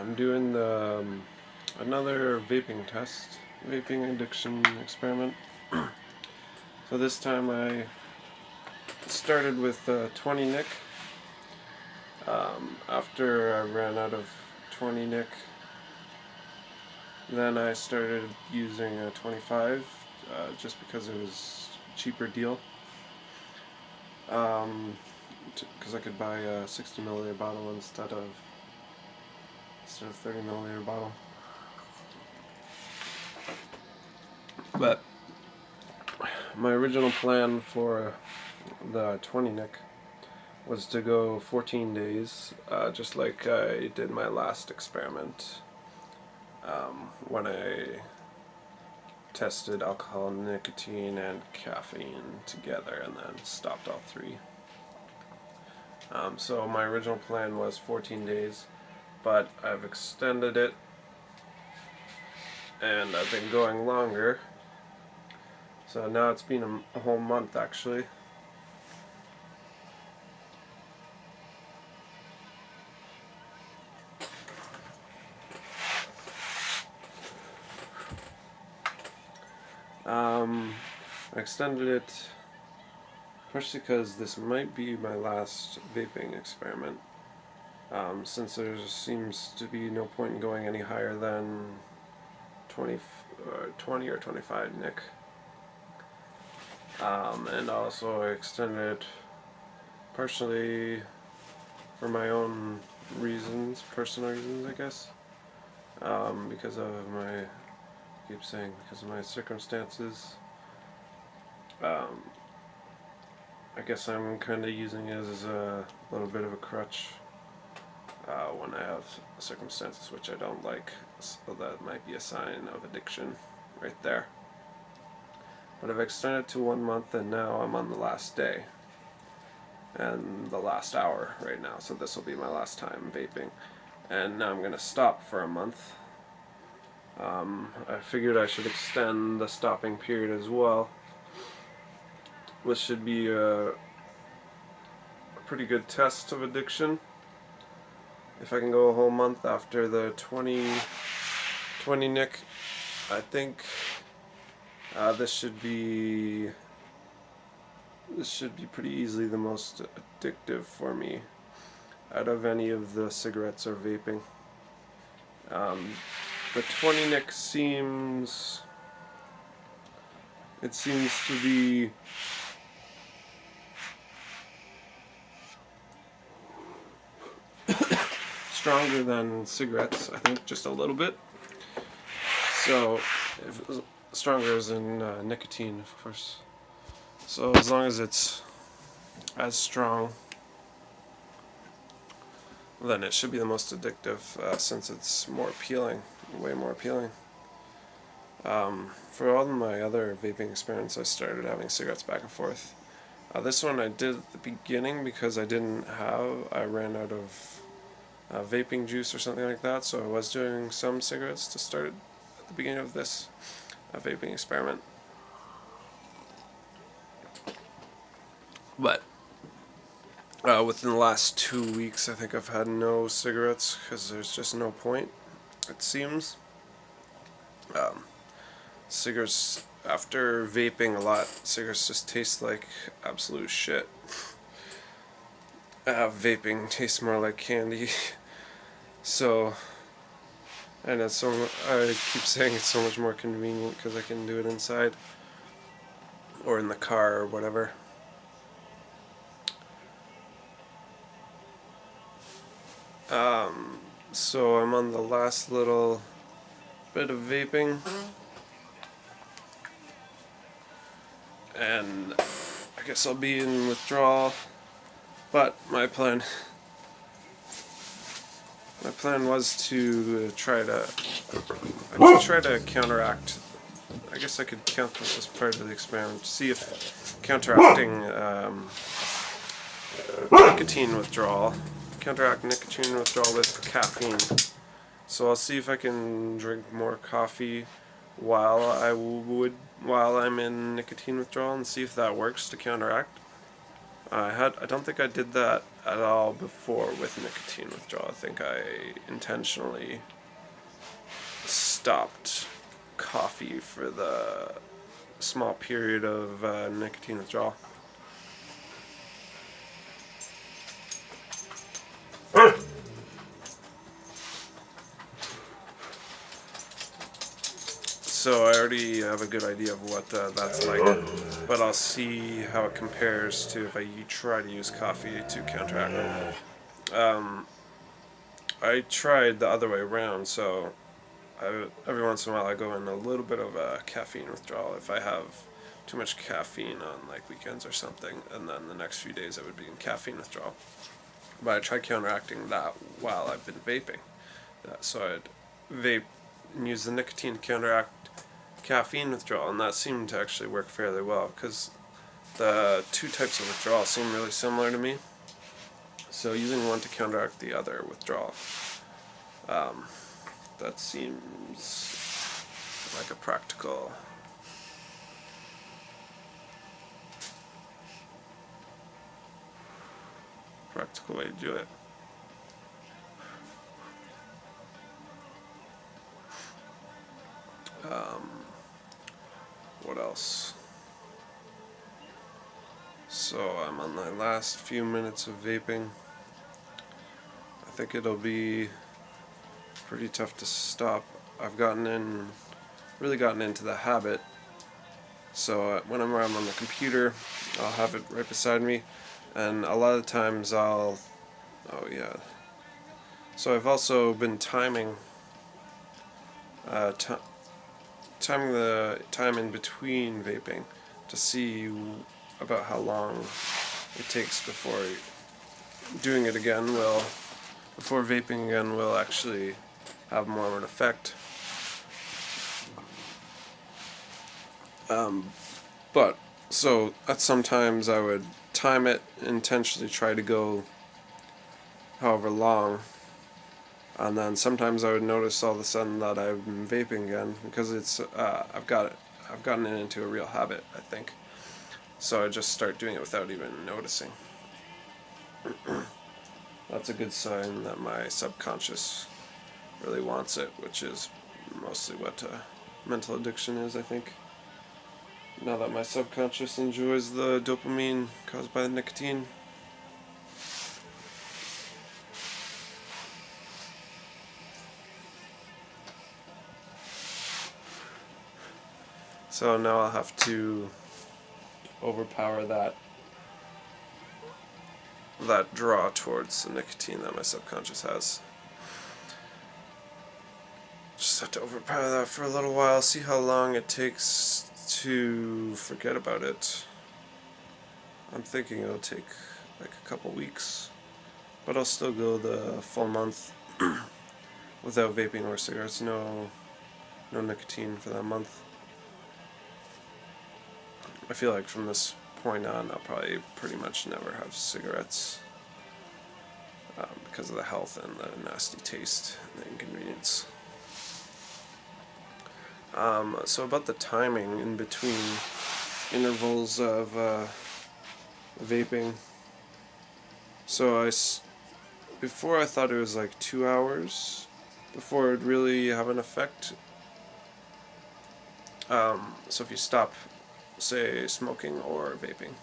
I'm doing another vaping addiction experiment. So this time I started with 20 nic. After I ran out of 20 nic, then I started using 25 just because it was a cheaper deal. Because I could buy a 60 milliliter bottle instead of 30 milliliter bottle. But my original plan for the 20 nic was to go 14 days, just like I did my last experiment when I tested alcohol, nicotine, and caffeine together and then stopped all three. So my original plan was 14 days, but I've extended it and I've been going longer. So now it's been a whole month actually. I extended it partially because this might be my last vaping experiment, since there seems to be no point in going any higher than 20 or 25 nic. And also I extended it partially for my own reasons, personal reasons I guess, because of my, because of my circumstances. I guess I'm kind of using it as a little bit of a crutch when I have circumstances which I don't like, so that might be a sign of addiction right there. But I've extended it to 1 month and now I'm on the last day and the last hour right now, so this will be my last time vaping, and now I'm going to stop for a month. I figured I should extend the stopping period as well, which should be a pretty good test of addiction. If I can go a whole month after the 20 nic, I think this should be pretty easily the most addictive for me out of any of the cigarettes or vaping. The 20 nic seems to be stronger than cigarettes, I think, just a little bit. So, stronger as in nicotine, of course. So as long as it's as strong, then it should be the most addictive, since it's more appealing, way more appealing. For all my other vaping experiments, I started having cigarettes back and forth. This one I did at the beginning because I ran out of vaping juice or something like that, so I was doing some cigarettes to start at the beginning of this vaping experiment. But within the last 2 weeks, I think I've had no cigarettes because there's just no point, it seems. Cigarettes, after vaping a lot, cigarettes just taste like absolute shit. Vaping tastes more like candy. So, and I keep saying it's so much more convenient because I can do it inside or in the car or whatever. So I'm on the last little bit of vaping, and I guess I'll be in withdrawal, but my plan was to try to counteract. I guess I could count this as part of the experiment to see if counteracting counteract nicotine withdrawal with caffeine. So I'll see if I can drink more coffee while I'm in nicotine withdrawal and see if that works to counteract. I don't think I did that at all before with nicotine withdrawal. I think I intentionally stopped coffee for the small period of nicotine withdrawal. So I already have a good idea of what that's like, but I'll see how it compares to if I try to use coffee to counteract it. I tried the other way around, so every once in a while I go in a little bit of a caffeine withdrawal if I have too much caffeine on like weekends or something, and then the next few days I would be in caffeine withdrawal. But I tried counteracting that while I've been vaping. So I'd vape and use the nicotine to counteract caffeine withdrawal, and that seemed to actually work fairly well because the two types of withdrawal seem really similar to me. So using one to counteract the other withdrawal, that seems like a practical way to do it. What else? So I'm on my last few minutes of vaping. I think it'll be pretty tough to stop. I've really gotten into the habit. So whenever I'm on the computer, I'll have it right beside me, and a lot of times oh yeah. So I've also been timing the time in between vaping to see about how long it takes before vaping again will actually have more of an effect. But so sometimes I would time it, intentionally try to go however long, and then sometimes I would notice all of a sudden that I've been vaping again because I've gotten it into a real habit, I think. So I just start doing it without even noticing. That's a good sign that my subconscious really wants it, which is mostly what mental addiction is, I think. Now that my subconscious enjoys the dopamine caused by the nicotine. So now I'll have to overpower that draw towards the nicotine that my subconscious has. Just have to overpower that for a little while, see how long it takes to forget about it. I'm thinking it'll take like a couple weeks, but I'll still go the full month without vaping or cigarettes. No nicotine for that month. I feel like from this point on I'll probably pretty much never have cigarettes because of the health and the nasty taste and the inconvenience. So about the timing in between intervals of vaping. So before I thought it was like 2 hours before it would really have an effect. So if you stop, say, smoking or vaping,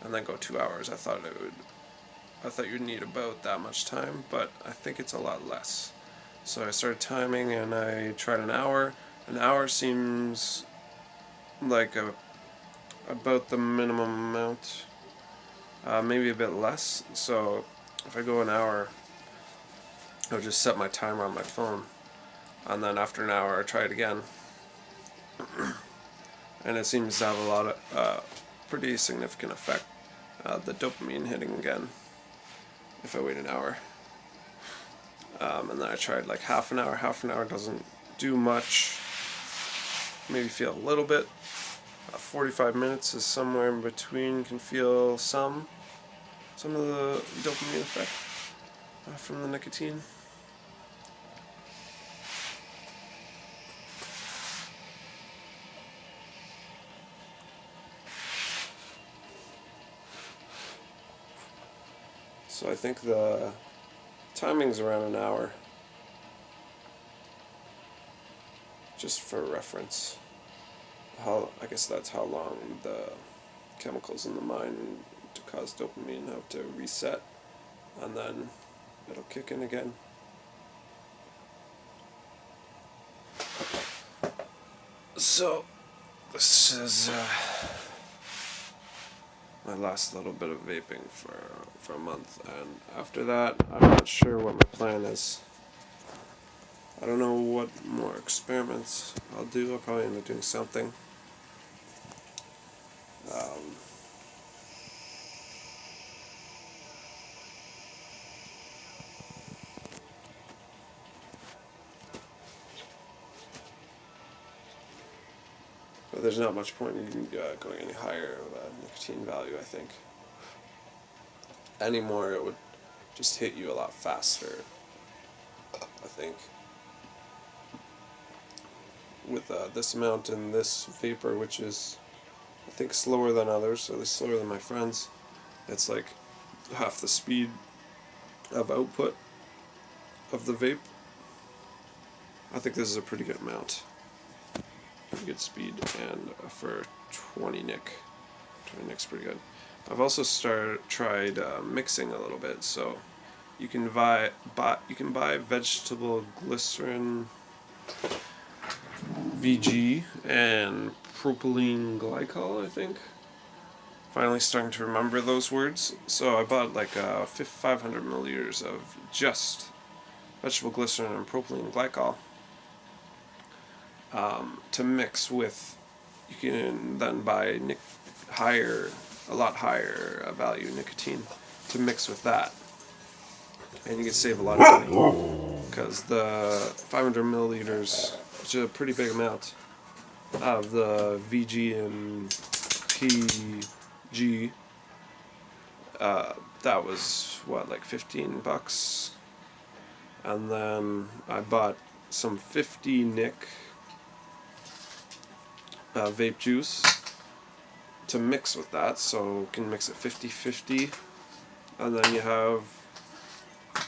and then go 2 hours, I thought you'd need about that much time, but I think it's a lot less. So I started timing and I tried an hour. An hour seems like about the minimum amount, maybe a bit less. So if I go an hour, I'll just set my timer on my phone, and then after an hour I try it again. And it seems to have a lot of pretty significant effect. The dopamine hitting again if I wait an hour. And then I tried like half an hour. Half an hour doesn't do much. Maybe feel a little bit. 45 minutes is somewhere in between. Can feel some of the dopamine effect from the nicotine. So I think the timing's around an hour, just for reference. I guess that's how long the chemicals in the mind to cause dopamine have to reset, and then it'll kick in again. So this is my last little bit of vaping for a month, and after that I'm not sure what my plan is. I don't know what more experiments I'll do. I'll probably end up doing something. But there's not much point in going any higher of a nicotine value, I think. Anymore, it would just hit you a lot faster, I think. With this amount in this vapor, which is, I think, slower than others, at least slower than my friends. It's like half the speed of output of the vape. I think this is a pretty good amount. Pretty good speed, and for 20 nic. 20 nic's pretty good. I've also tried mixing a little bit, so you can buy vegetable glycerin, VG, and propylene glycol, I think. Finally starting to remember those words. So I bought like 500 milliliters of just vegetable glycerin and propylene glycol to mix with. You can then buy a lot higher value nicotine to mix with that, and you can save a lot of money because the 500 milliliters, which is a pretty big amount of the VG and PG, that was what, like $15, and then I bought some 50 nic vape juice to mix with that, so you can mix it 50-50, and then you have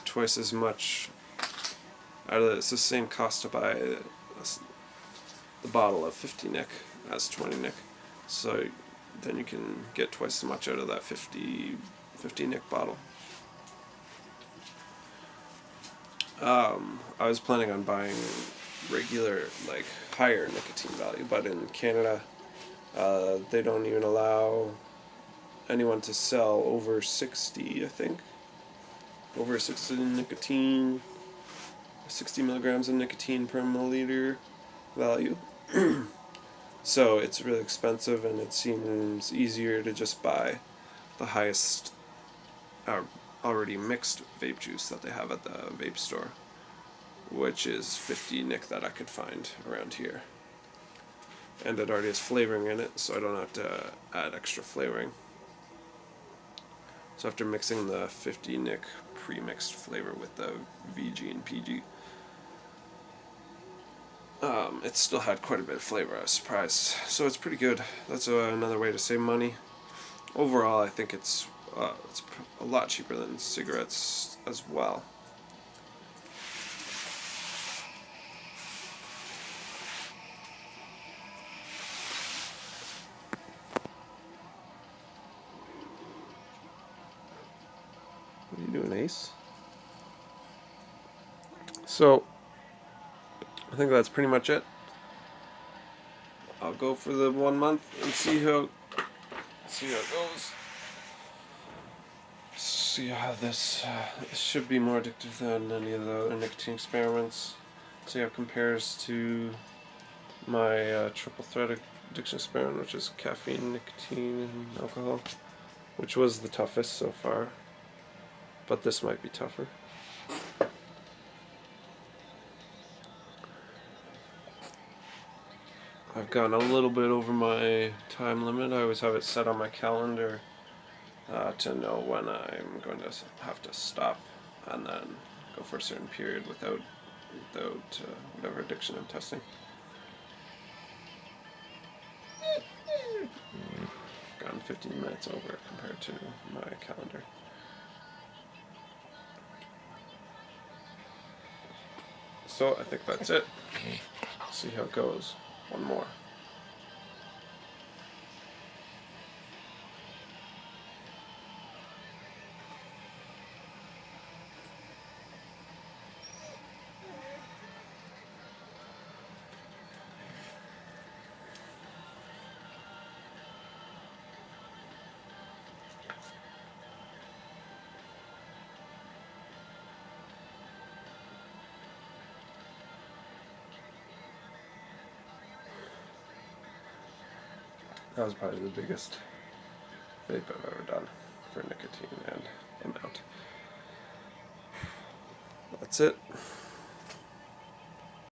twice as much out of it. It's the same cost to buy the bottle of 50 nic as 20 nic, so then you can get twice as much out of that 50 nic bottle. I was planning on buying regular, like, higher nicotine value, but in Canada they don't even allow anyone to sell over 60, I think. Over 60 nicotine, 60 milligrams of nicotine per milliliter value. So it's really expensive, and it seems easier to just buy the highest already mixed vape juice that they have at the vape store, which is 50 nic that I could find around here. And it already has flavoring in it, so I don't have to add extra flavoring. So after mixing the 50 nic pre-mixed flavor with the VG and PG, it still had quite a bit of flavor. I was surprised. So it's pretty good. That's another way to save money. Overall, I think it's a lot cheaper than cigarettes as well. What are you doing, Ace? So I think that's pretty much it. I'll go for the 1 month and see how it goes. See how this should be more addictive than any of the other nicotine experiments. See how it compares to my triple threat addiction experiment, which is caffeine, nicotine, and alcohol, which was the toughest so far, but this might be tougher. I've gone a little bit over my time limit. I always have it set on my calendar to know when I'm going to have to stop and then go for a certain period without whatever addiction I'm testing. Gone 15 minutes over compared to my calendar. So I think that's it. See how it goes. One more. That was probably the biggest vape I've ever done for nicotine and amount. That's it.